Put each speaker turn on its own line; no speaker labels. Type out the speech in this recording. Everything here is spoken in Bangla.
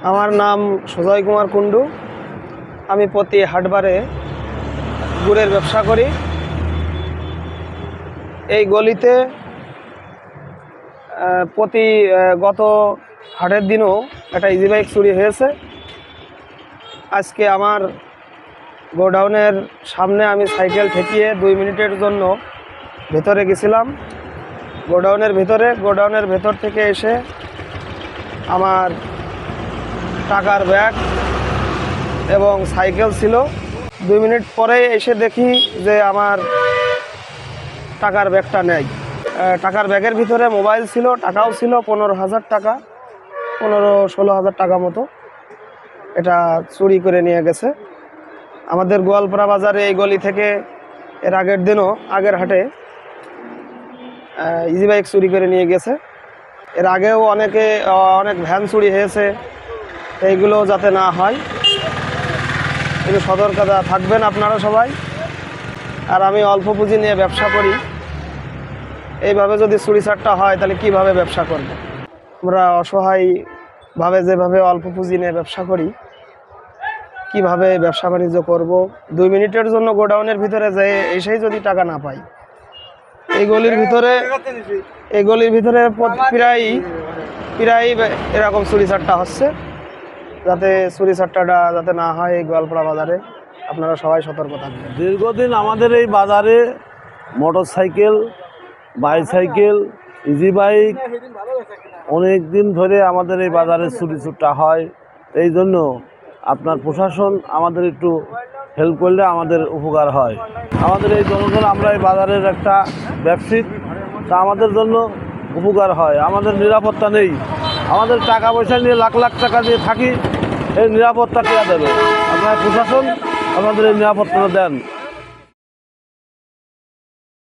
আমার নাম সুজয় কুমার কুণ্ডু। আমি প্রতি হাটবারে গুড়ের ব্যবসা করি। এই গলিতে প্রতি গত হাটের দিনও একটা ইজি বাইক চুরি হয়েছে। আজকে আমার গোডাউনের সামনে আমি সাইকেল ঠেকিয়ে 2 মিনিটের জন্য ভেতরে গেছিলাম। গোডাউনের ভেতর থেকে এসে আমার টাকার ব্যাগ এবং সাইকেল ছিল। 2 মিনিট পরে এসে দেখি যে আমার টাকার ব্যাগটা নেই। টাকার ব্যাগের ভিতরে মোবাইল ছিল, টাকাও ছিল 15,000 টাকা, 15-16,000 টাকা মতো। এটা চুরি করে নিয়ে গেছে। আমাদের গোয়ালপাড়া বাজারে এই গলি থেকে এর আগের দিনও আগের হাটে ইজি বাইক চুরি করে নিয়ে গেছে। এর আগেও অনেক ভ্যান চুরি হয়েছে। এইগুলো যাতে না হয় একটু সতর্কতা থাকবেন আপনারা সবাই। আর আমি অল্প পুঁজি নিয়ে ব্যবসা করি। এইভাবে যদি চুরিচারটা হয় তাহলে কিভাবে ব্যবসা করব? আমরা অসহায়ভাবে যেভাবে অল্প পুঁজি নিয়ে ব্যবসা করি, কিভাবে ব্যবসা বাণিজ্য করব? 2 মিনিটের জন্য গোডাউনের ভিতরে যে এসেই যদি টাকা না পাই, এই গলির ভিতরে প্রায় এরকম চুরিচারটা হচ্ছে। যাতে চুরিচারটাটা যাতে না হয় এই গোয়ালপাড়া বাজারে, আপনারা সবাই সতর্ক থাকবেন।
দীর্ঘদিন আমাদের এই বাজারে motor cycle, bicycle, easy bike অনেক দিন ধরে আমাদের এই বাজারে চুরিচুরটা হয়। এই জন্য আপনার প্রশাসন আমাদের একটু হেল্প করলে আমাদের উপকার হয়। আমাদের এই জনগণ, আমরা এই বাজারের একটা ব্যবসায়িক, তা আমাদের জন্য উপকার হয়। আমাদের নিরাপত্তা নেই। আমাদের টাকা পয়সা নিয়ে লাখ লাখ টাকা দিয়ে থাকি, এই নিরাপত্তা কে দেবে? আপনার প্রশাসন আমাদের এই নিরাপত্তা দেন।